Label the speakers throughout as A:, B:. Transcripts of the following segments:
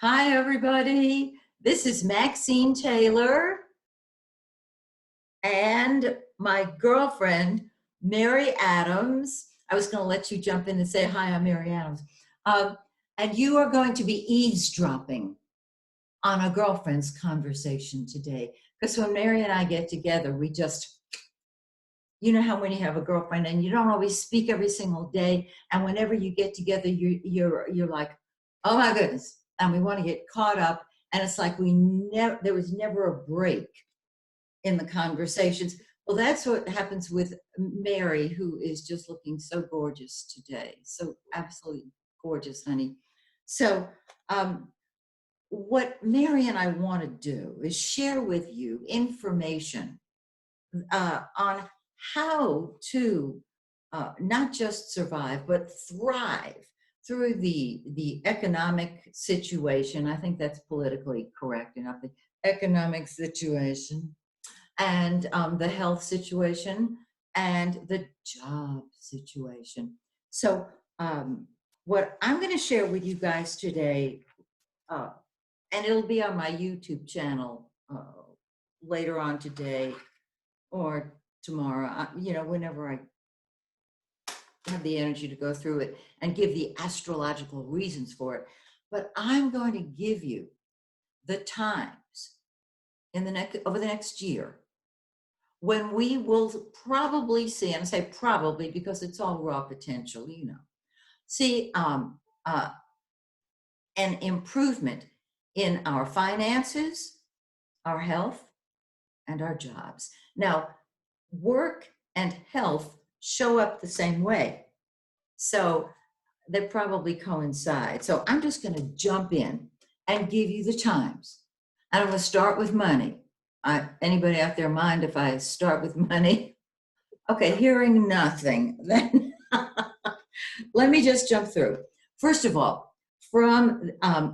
A: Hi, everybody. This is Maxine Taylor and my girlfriend, Mary Adams. I was going to let you jump in and say, hi, I'm Mary Adams. Um, and you are going to be eavesdropping on a girlfriend's conversation today. Because when Mary and I get together, we just, you know how when you have a girlfriend and you don't always speak every single day, and whenever you get together, you're like, oh my goodness, and we want to get caught up, and it's like there was never a break in the conversations. Well, that's what happens with Mary, who is just looking so gorgeous today, so absolutely gorgeous, honey. So what Mary and I want to do is share with you information on how to not just survive but thrive through the economic situation. I think that's politically correct enough. The economic situation and the health situation and the job situation. So what I'm going to share with you guys today, uh, and it'll be on my YouTube channel later on today or tomorrow, whenever I have the energy to go through it and give the astrological reasons for it. But I'm going to give you the times over the next year when we will probably see, and I say probably because it's all raw potential, see an improvement in our finances, our health, and our jobs. Now, work and health show up the same way. So they probably coincide. So I'm just going to jump in and give you the times. And I'm going to start with money. Anybody out there mind if I start with money? Okay, hearing nothing. Then let me just jump through. First of all, from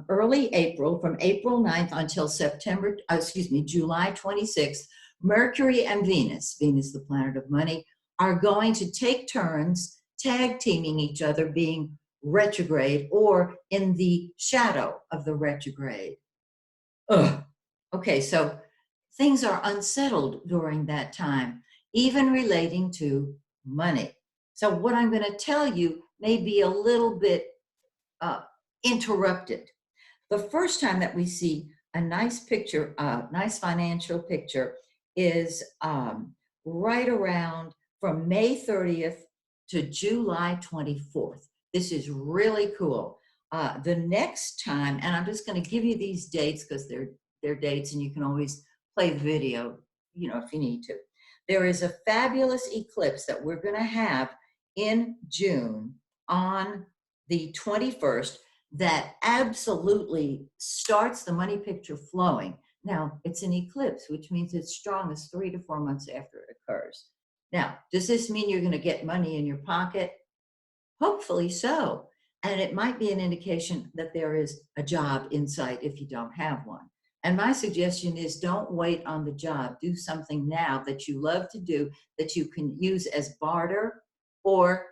A: early April, from April 9th until July 26th, Mercury and Venus, the planet of money, are going to take turns tag teaming each other, being retrograde or in the shadow of the retrograde. Ugh. Okay, so things are unsettled during that time, even relating to money. So what I'm going to tell you may be a little bit interrupted. The first time that we see a nice picture, nice financial picture, is right around from May 30th to July 24th. This is really cool. The next time, and I'm just going to give you these dates because they're dates, and you can always play the video, if you need to. There is a fabulous eclipse that we're going to have in June on the 21st that absolutely starts the money picture flowing. Now, it's an eclipse, which means it's strongest 3 to 4 months after it occurs. Now, does this mean you're going to get money in your pocket? Hopefully so. And it might be an indication that there is a job in sight if you don't have one. And my suggestion is don't wait on the job. Do something now that you love to do that you can use as barter or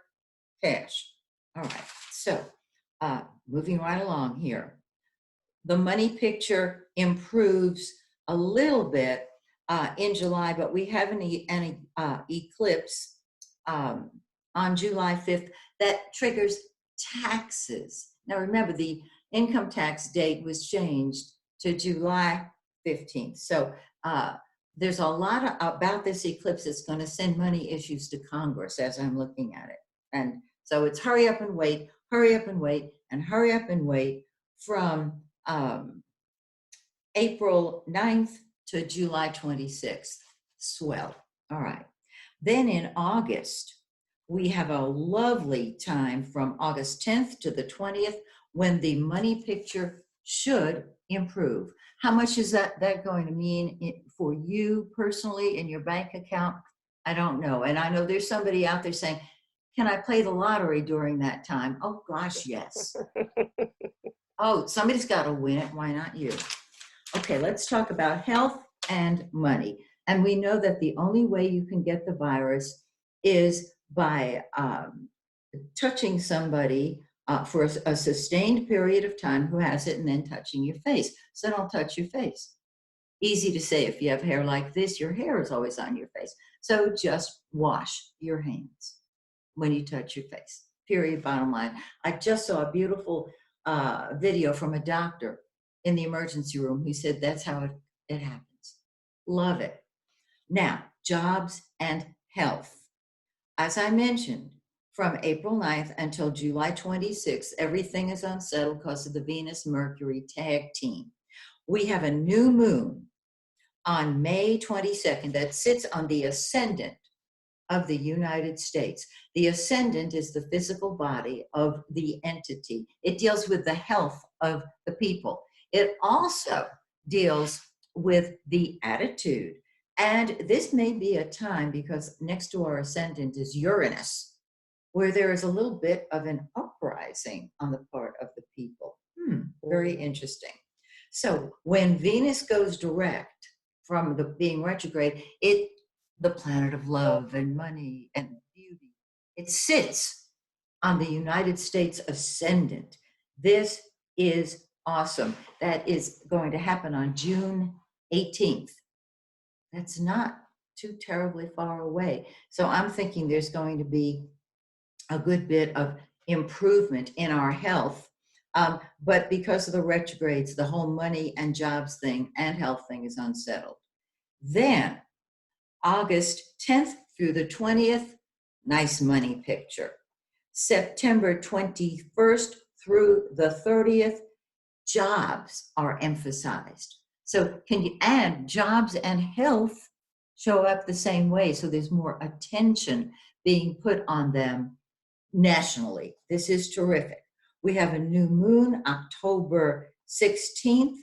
A: cash. All right. So moving right along here. The money picture improves a little bit in July, but we have an eclipse on July 5th that triggers taxes. Now remember, the income tax date was changed to July 15th. So there's a lot about this eclipse that's going to send money issues to Congress as I'm looking at it. And so it's hurry up and wait, hurry up and wait, and hurry up and wait from April 9th to July 26th. Swell. All right. Then in August, we have a lovely time from August 10th to the 20th when the money picture should improve. How much is that going to mean for you personally in your bank account? I don't know. And I know there's somebody out there saying, can I play the lottery during that time? Oh, gosh, yes. Oh, somebody's got to win it. Why not you? Okay, let's talk about health and money. And we know that the only way you can get the virus is by touching somebody for a sustained period of time, who has it, and then touching your face. So don't touch your face. Easy to say, if you have hair like this, your hair is always on your face. So just wash your hands when you touch your face. Period, bottom line. I just saw a beautiful video from a doctor in the emergency room who said that's how it happens. Love it. Now, jobs and health. As I mentioned, from April 9th until July 26th, everything is unsettled because of the Venus-Mercury tag team. We have a new moon on May 22nd that sits on the ascendant of the United States. The ascendant is the physical body of the entity. It deals with the health of the people. It also deals with the attitude. And this may be a time, because next to our ascendant is Uranus, where there is a little bit of an uprising on the part of the people. Very interesting. So when Venus goes direct from being retrograde, the planet of love and money and beauty, it sits on the United States ascendant. This is awesome. That is going to happen on June 18th. That's not too terribly far away. So I'm thinking there's going to be a good bit of improvement in our health. But because of the retrogrades, the whole money and jobs thing and health thing is unsettled. Then August 10th through the 20th, nice money picture. September 21st through the 30th, jobs are emphasized. So and jobs and health show up the same way. So there's more attention being put on them nationally. This is terrific. We have a new moon, October 16th,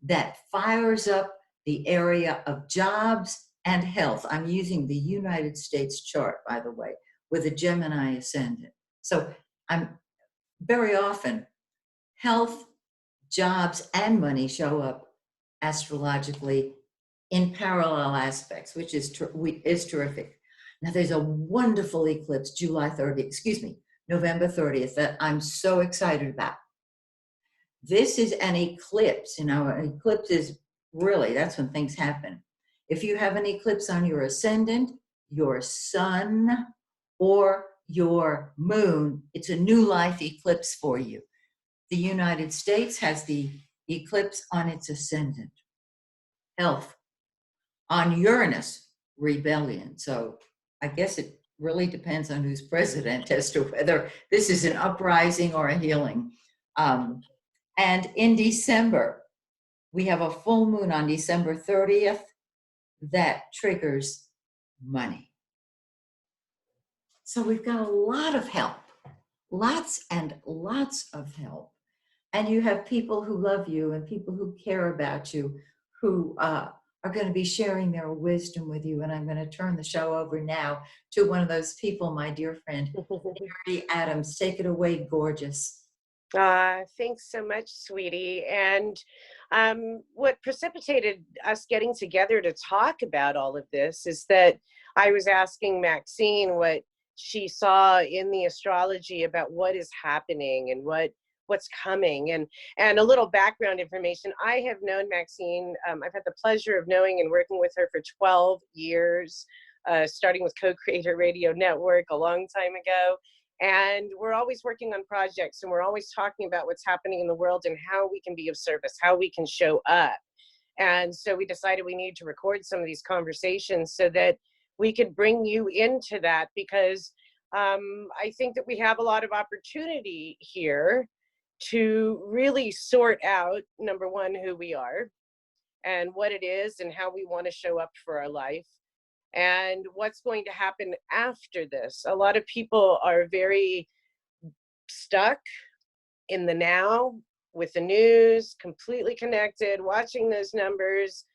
A: that fires up the area of jobs and health. I'm using the United States chart, by the way, with a Gemini ascendant. So I'm very often, health, jobs, and money show up astrologically in parallel aspects, which is terrific. Now, there's a wonderful eclipse, November 30th, that I'm so excited about. This is an eclipse. An eclipse is really, that's when things happen. If you have an eclipse on your ascendant, your sun, or your moon, it's a new life eclipse for you. The United States has the eclipse on its ascendant, health. On Uranus, rebellion. So I guess it really depends on who's president as to whether this is an uprising or a healing. And in December, we have a full moon on December 30th that triggers money. So we've got a lot of help, lots and lots of help. And you have people who love you and people who care about you, who are going to be sharing their wisdom with you. And I'm going to turn the show over now to one of those people, my dear friend, Mary Adams. Take it away, gorgeous.
B: Thanks so much, sweetie. And what precipitated us getting together to talk about all of this is that I was asking Maxine what she saw in the astrology about what is happening and what's coming, and a little background information. I have known Maxine. I've had the pleasure of knowing and working with her for 12 years, starting with Co-Creator Radio Network a long time ago. And we're always working on projects, and we're always talking about what's happening in the world and how we can be of service, how we can show up. And so we decided we needed to record some of these conversations so that we could bring you into that, because I think that we have a lot of opportunity here to really sort out, number one, who we are and what it is and how we want to show up for our life and what's going to happen after this. A lot of people are very stuck in the now with the news, completely connected, watching those numbers,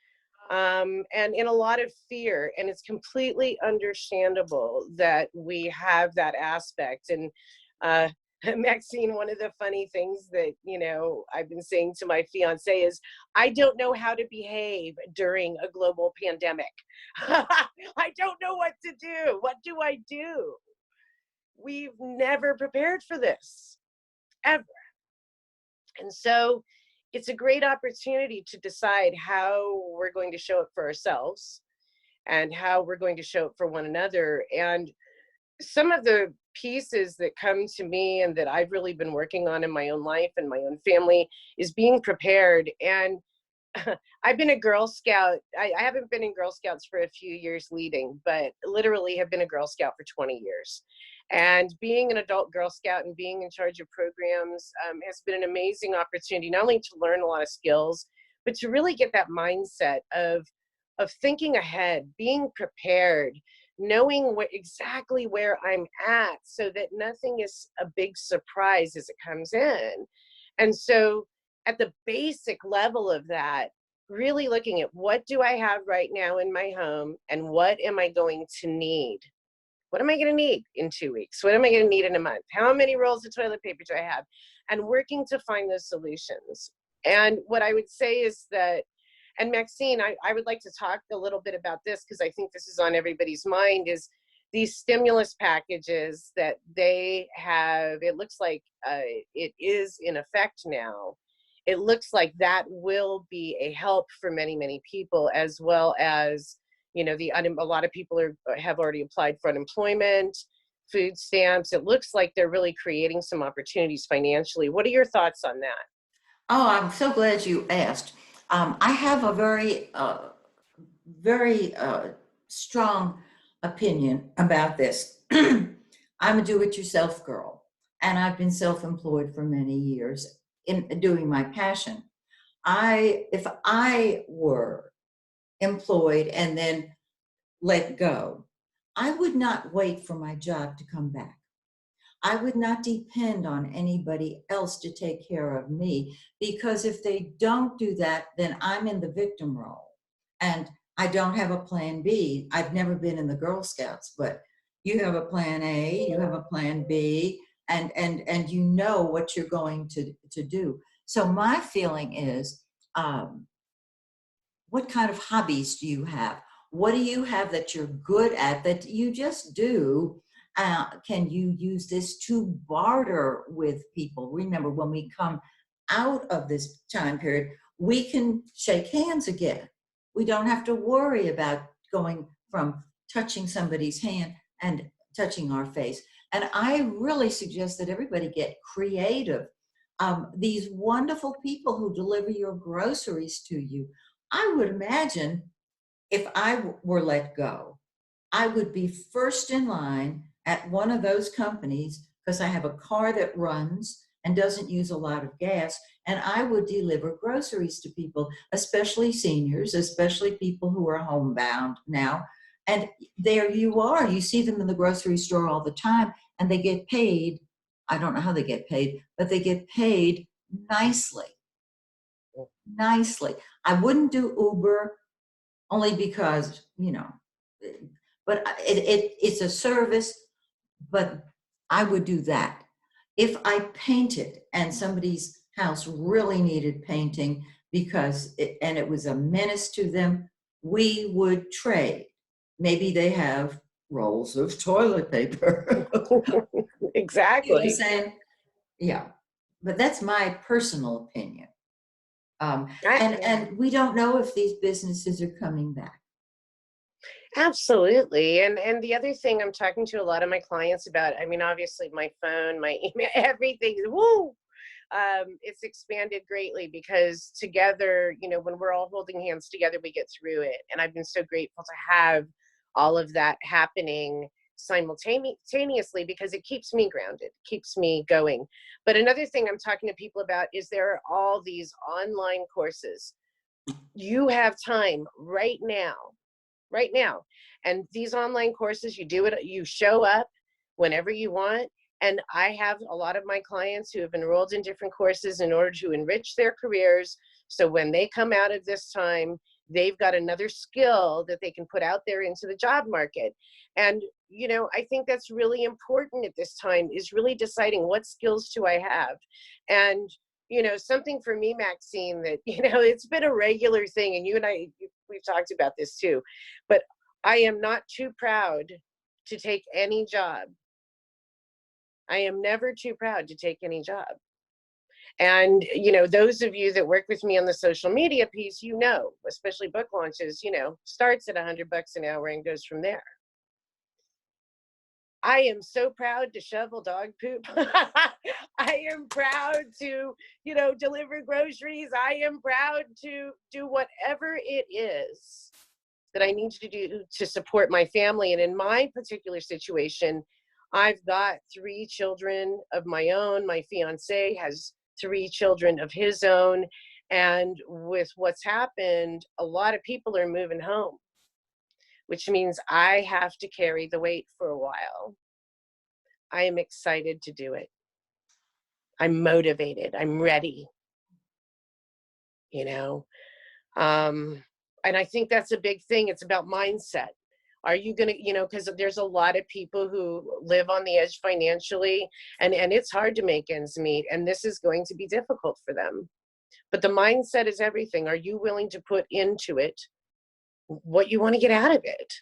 B: and in a lot of fear. And it's completely understandable that we have that aspect. And Maxine, one of the funny things that, I've been saying to my fiance is, I don't know how to behave during a global pandemic. I don't know what to do. What do I do? We've never prepared for this. ever. And so it's a great opportunity to decide how we're going to show up for ourselves and how we're going to show up for one another. And some of the pieces that come to me and that I've really been working on in my own life and my own family is being prepared. And I've been a Girl Scout. I haven't been in Girl Scouts for a few years leading, but literally have been a Girl Scout for 20 years. And being an adult Girl Scout and being in charge of programs has been an amazing opportunity, not only to learn a lot of skills, but to really get that mindset of thinking ahead, being prepared, knowing exactly where I'm at so that nothing is a big surprise as it comes in. And so at the basic level of that, really looking at what do I have right now in my home and what am I going to need? What am I going to need in 2 weeks? What am I going to need in a month? How many rolls of toilet paper do I have? And working to find those solutions. And what I would say is that, and Maxine, I would like to talk a little bit about this because I think this is on everybody's mind, is these stimulus packages that they have. It looks like it is in effect now. It looks like that will be a help for many, many people, as well as, you know, a lot of people have already applied for unemployment, food stamps. It looks like they're really creating some opportunities financially. What are your thoughts on that?
A: Oh, I'm so glad you asked. I have a very strong opinion about this. I'm a do-it-yourself girl, and I've been self-employed for many years in doing my passion. If I were employed and then let go, I would not wait for my job to come back. I would not depend on anybody else to take care of me, because if they don't do that, then I'm in the victim role and I don't have a plan B. I've never been in the Girl Scouts, but you have a plan A, you have a plan B, and you know what you're going to do. So my feeling is, um, what kind of hobbies do you have? What do you have that you're good at that you just do? Can you use this to barter with people? Remember, when we come out of this time period, we can shake hands again. We don't have to worry about going from touching somebody's hand and touching our face. And I really suggest that everybody get creative. These wonderful people who deliver your groceries to you, I would imagine if I were let go, I would be first in line at one of those companies because I have a car that runs and doesn't use a lot of gas, and I would deliver groceries to people, especially seniors, especially people who are homebound now. And there you are. You see them in the grocery store all the time, and they get paid. I don't know how they get paid, but they get paid nicely. Nicely. I wouldn't do Uber only because, but it's a service, but I would do that. If I painted and somebody's house really needed painting and it was a menace to them, we would trade. Maybe they have rolls of toilet paper. You know what I'm
B: Exactly.
A: saying? Yeah. But that's my personal opinion.
B: Yeah.
A: And we don't know if these businesses are coming back.
B: Absolutely. And the other thing I'm talking to a lot of my clients about, I mean, obviously my phone, my email, everything, woo, it's expanded greatly because together, you know, when we're all holding hands together, we get through it. And I've been so grateful to have all of that happening simultaneously because it keeps me grounded, keeps me going. But another thing I'm talking to people about is there are all these online courses. You have time right now. And these online courses, you do it, you show up whenever you want. And I have a lot of my clients who have enrolled in different courses in order to enrich their careers. So when they come out of this time, they've got another skill that they can put out there into the job market. And, you know, I think that's really important at this time is really deciding what skills do I have. And, you know, something for me, Maxine, that, you know, it's been a regular thing. And you and I, we've talked about this too, but I am not too proud to take any job. I am never too proud to take any job. And, you know, those of you that work with me on the social media piece, you know, especially book launches, you know, starts at $100 an hour and goes from there. I am so proud to shovel dog poop. I am proud to, you know, deliver groceries. I am proud to do whatever it is that I need to do to support my family. And in my particular situation, I've got 3 children of my own. My fiance has 3 children of his own. And with what's happened, a lot of people are moving home, which means I have to carry the weight for a while. I am excited to do it. I'm motivated. I'm ready, you know. And I think that's a big thing. It's about mindset. Are you going to, you know, because there's a lot of people who live on the edge financially, and it's hard to make ends meet. And this is going to be difficult for them. But the mindset is everything. Are you willing to put into it what you want to get out of it?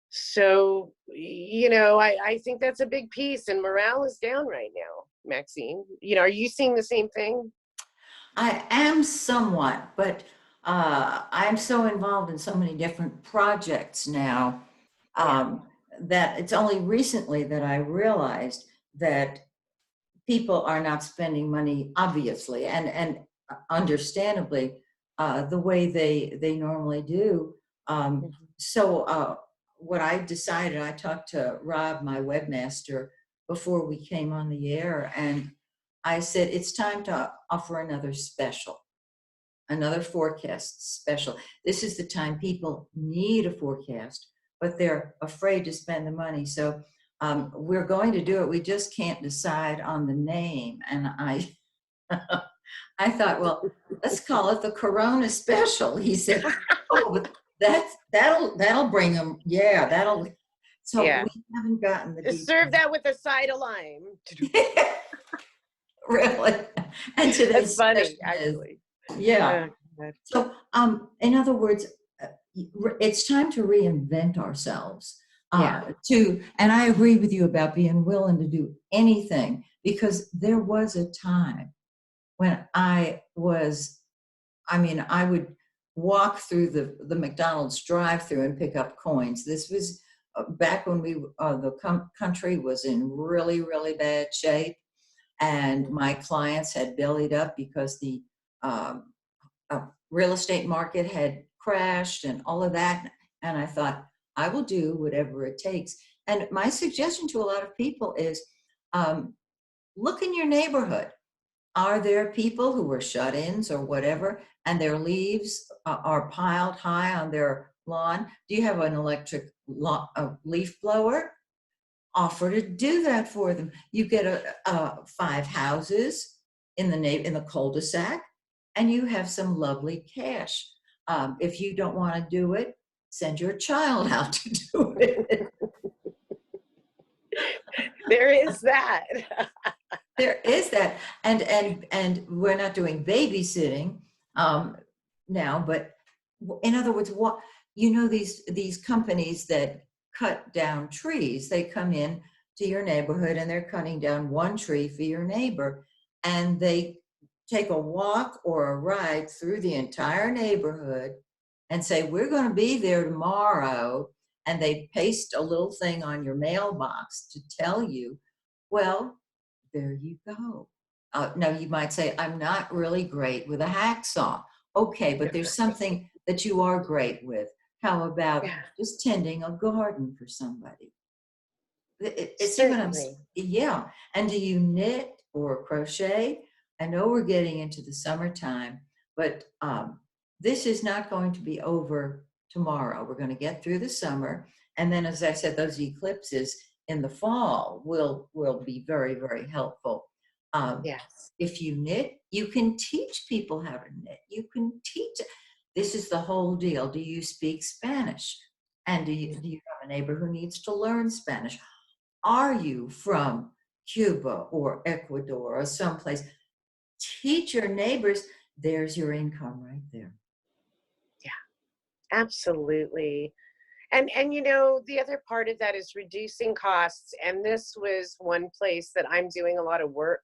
B: So, you know, I think that's a big piece, and morale is down right now, Maxine. You know, are you seeing the same thing?
A: I am somewhat, but I'm so involved in so many different projects now,
B: Yeah.
A: um, that it's only recently that I realized that people are not spending money, obviously, and understandably, the way they normally do. Um,
B: Mhm.
A: so what I decided, I talked to Rob, my webmaster, before we came on the air, and I said it's time to offer another special, another forecast special. This is the time people need a forecast, but they're afraid to spend the money. So we're going to do it. We just can't decide on the name. And I thought, well, let's call it the Corona Special. He said, oh, but that'll bring them. Yeah, that'll. So
B: Yeah.
A: we haven't gotten the
B: Serve
A: details.
B: that with a side of lime.
A: Really. And
B: That's
A: today's
B: funny,
A: special is,
B: actually.
A: yeah.
B: Oh, God.
A: So, in other words, uh, it's time to reinvent ourselves.
B: Yeah.
A: And I agree with you about being willing to do anything, because there was a time when I would walk through the McDonald's drive-through and pick up coins. This was back when the country was in really, really bad shape, and my clients had bellied up because the um, real estate market had crashed and all of that. And I thought, I will do whatever it takes. And my suggestion to a lot of people is um, look in your neighborhood. Are there people who are shut ins or whatever, and their leaves are piled high on their lawn? Do you have an electric leaf blower? Offer to do that for them. You get 5 houses in the cul-de-sac, and you have some lovely cash. If you don't want to do it, send your child out to do it.
B: There is that.
A: There is that, and we're not doing babysitting um, now, but in other words, what these companies that cut down trees, they come in to your neighborhood and they're cutting down one tree for your neighbor, and they take a walk or a ride through the entire neighborhood and say, we're going to be there tomorrow, and they paste a little thing on your mailbox to tell you, well, there you go. Now you might say, I'm not really great with a hacksaw. Okay, but there's something that you are great with. How about
B: Yeah,
A: just tending a garden for somebody? See what
B: certainly.
A: yeah. And do you knit or crochet? I know we're getting into the summertime, but this is not going to be over tomorrow. We're going to get through the summer. And then, as I said, those eclipses in the fall will be very, very helpful. Um,
B: Yes.
A: if you knit, you can teach people how to knit. You can teach. This is the whole deal. Do you speak Spanish? And do you have a neighbor who needs to learn Spanish? Are you from Cuba or Ecuador or someplace? Teach your neighbors. There's your income right there.
B: Yeah, absolutely. And you know, the other part of that is reducing costs. And this was one place that I'm doing a lot of work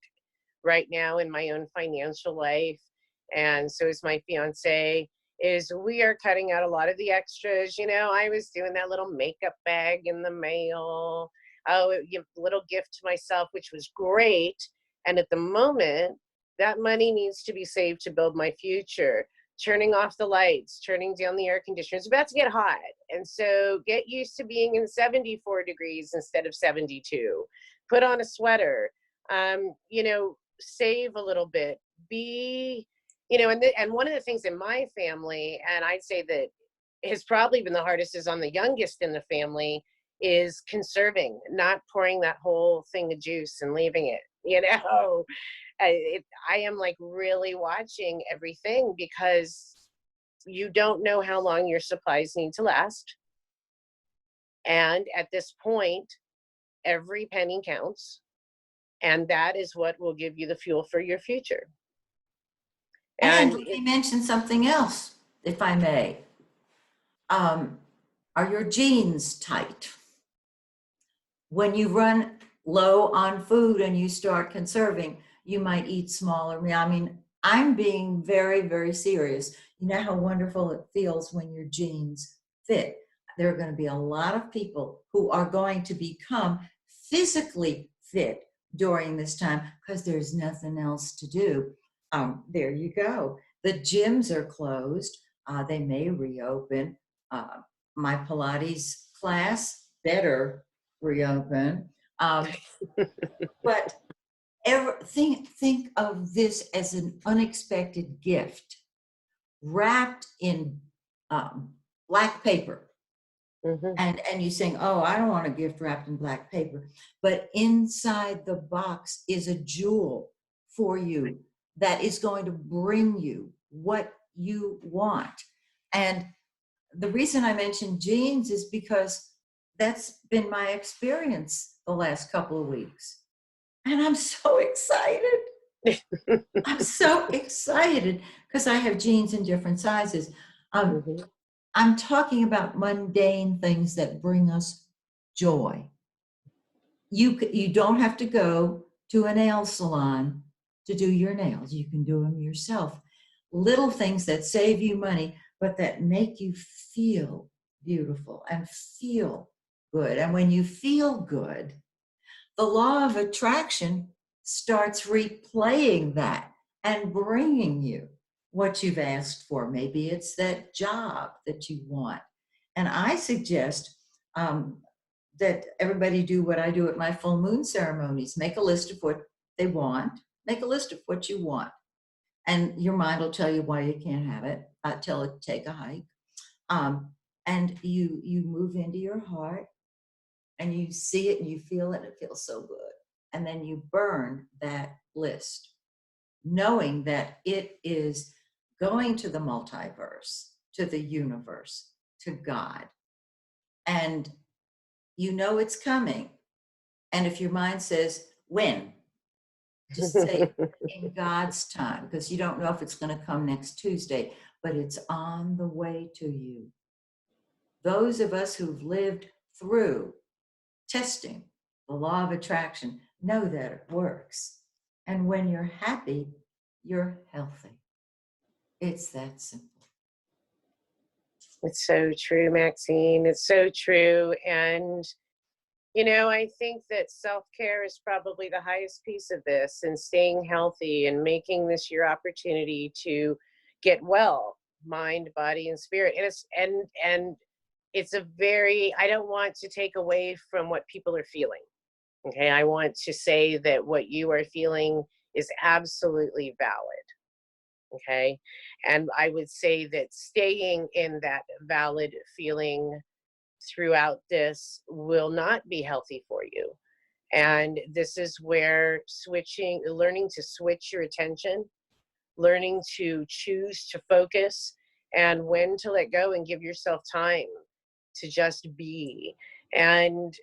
B: right now in my own financial life, and so is my fiance, is we are cutting out a lot of the extras. You know, I was doing that little makeup bag in the mail. Oh, give a little gift to myself, which was great. And at the moment, that money needs to be saved to build my future. Turning off the lights, turning down the air conditioner. It's about to get hot. And so get used to being in 74 degrees instead of 72. Put on a sweater. You know, save a little bit. Be, you know, and one of the things in my family, and I'd say that has probably been the hardest, is on the youngest in the family, is conserving, not pouring that whole thing of juice and leaving it, you know. I am like really watching everything, because you don't know how long your supplies need to last. And at this point, every penny counts. And that is what will give you the fuel for your future.
A: And
B: And
A: let me mention something else, if I may. Um, are your jeans tight? When you run low on food and you start conserving, you might eat smaller meal. I mean, I'm being very, very serious. You know how wonderful it feels when your jeans fit. There are going to be a lot of people who are going to become physically fit during this time because there's nothing else to do. There you go. The gyms are closed. They may reopen. Uh, my Pilates class better reopen. But think of this as an unexpected gift wrapped in black paper.
B: mhm.
A: And you saying, oh, I don't want a gift wrapped in black paper. But inside the box is a jewel for you that is going to bring you what you want. And the reason I mentioned jeans is because that's been my experience the last couple of weeks. And I'm so excited. I'm so excited because I have jeans in different sizes. Um,
B: Mhm.
A: I'm talking about mundane things that bring us joy. You don't have to go to a nail salon to do your nails. You can do them yourself. Little things that save you money, but that make you feel beautiful and feel good. And when you feel good, the law of attraction starts replaying that and bringing you what you've asked for. Maybe it's that job that you want. And I suggest that everybody do what I do at my full moon ceremonies. Make a list of what they want. Make a list of what you want. And your mind will tell you why you can't have it. Tell it to take a hike. Um, and you move into your heart and you see it and you feel it and it feels so good. And then you burn that list, knowing that it is going to the multiverse, to the universe, to God. And you know it's coming. And if your mind says, when? Just say in God's time, because you don't know if it's going to come next Tuesday, but it's on the way to you. Those of us who've lived through testing the law of attraction know that it works. And when you're happy, you're healthy. It's that simple.
B: It's so true, Maxine. It's so true. And, you know, I think that self-care is probably the highest piece of this, and staying healthy and making this your opportunity to get well, mind, body, and spirit. And it's a very, I don't want to take away from what people are feeling. Okay. I want to say that what you are feeling is absolutely valid. Okay. And I would say that staying in that valid feeling throughout this will not be healthy for you. And this is where learning to switch your attention, learning to choose to focus, and when to let go and give yourself time to just be. And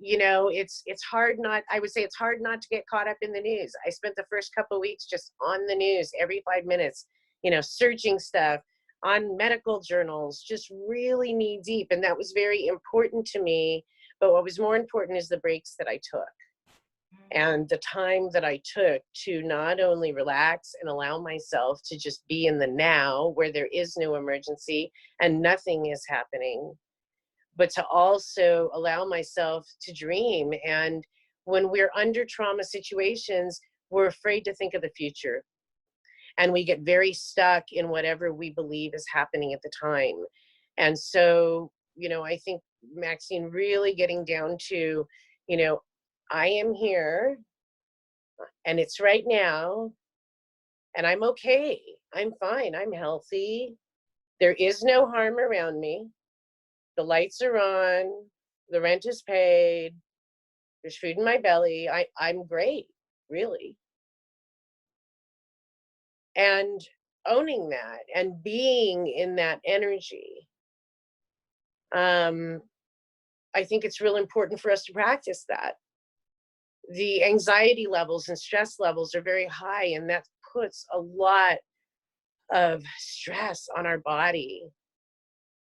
B: you know, it's hard not, I would say it's hard not to get caught up in the news. I spent the first couple of weeks just on the news every 5 minutes, you know, searching stuff on medical journals, just really knee deep. And that was very important to me. But what was more important is the breaks that I took. And the time that I took to not only relax and allow myself to just be in the now where there is no emergency and nothing is happening, but to also allow myself to dream. And when we're under trauma situations, we're afraid to think of the future. And we get very stuck in whatever we believe is happening at the time. And so, I think Maxine really getting down to, you know, I am here and it's right now and I'm okay. I'm fine. I'm healthy. There is no harm around me. The lights are on. The rent is paid. There's food in my belly. I'm great, really. And owning that and being in that energy, um, I think it's real important for us to practice that. The anxiety levels and stress levels are very high, and that puts a lot of stress on our body.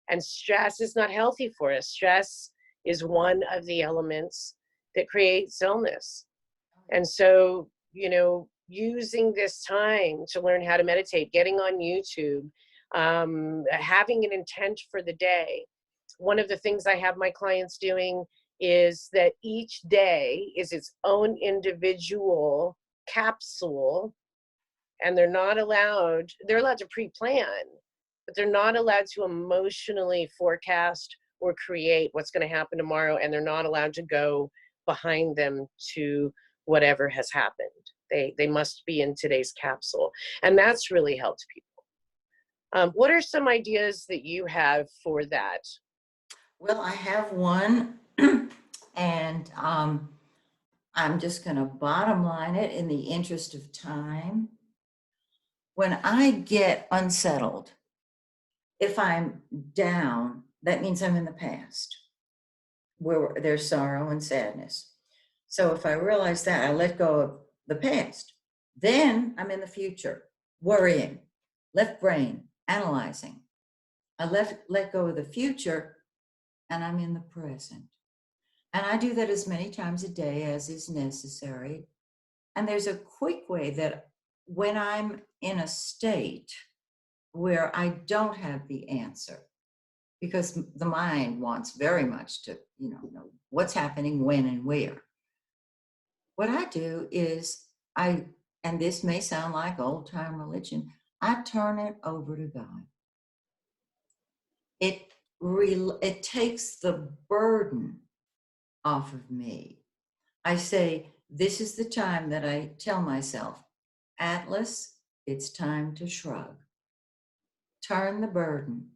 B: And stress is not healthy for us. Stress is one of the elements that creates illness. And so, using this time to learn how to meditate, getting on YouTube, having an intent for the day. One of the things I have my clients doing is that each day is its own individual capsule, and they're allowed to pre-plan, but they're not allowed to emotionally forecast or create what's going to happen tomorrow, and they're not allowed to go behind them to whatever has happened. They must be in today's capsule, and that's really helped people. What are some ideas that you have for that?
A: Well, I have one, and I'm just going to bottom line it in the interest of time. When I get unsettled, if I'm down, that means I'm in the past where there's sorrow and sadness. So if I realize that, I let go of the past. Then I'm in the future, worrying, left brain, analyzing. I let go of the future, and I'm in the present. And I do that as many times a day as is necessary. And there's a quick way that when I'm in a state where I don't have the answer, because the mind wants very much to, know what's happening, when, and where. What I do is and this may sound like old time religion, I turn it over to God. It takes the burden off of me. I say, this is the time that I tell myself, Atlas, it's time to shrug. Turn the burden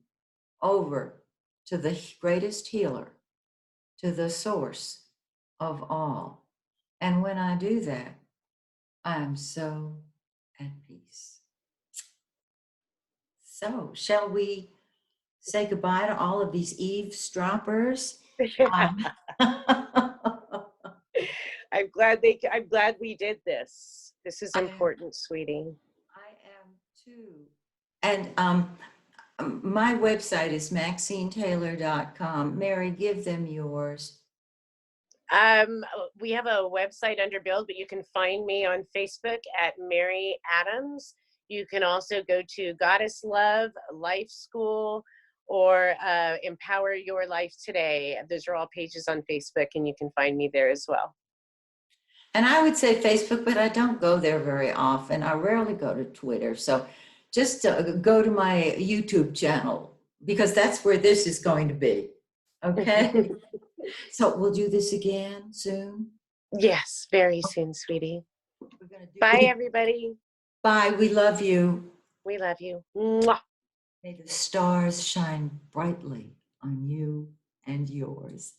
A: over to the greatest healer, to the source of all. And when I do that, I'm so at peace. So, shall we say goodbye to all of these eavesdroppers?
B: I'm glad we did this. This is important, sweetie.
A: I am too. And my website is MaxineTaylor.com. Mary, give them yours.
B: We have a website under build, but you can find me on Facebook at Mary Adams. You can also go to Goddess Love Life School or Empower Your Life Today. Those are all pages on Facebook, and you can find me there as well.
A: And I would say Facebook, but I don't go there very often. I rarely go to Twitter. So just go to my YouTube channel, because that's where this is going to be. Okay? So we'll do this again soon?
B: Yes, very soon, sweetie. Bye, everybody.
A: Bye. We love you.
B: We love you. Mwah.
A: May the stars shine brightly on you and yours.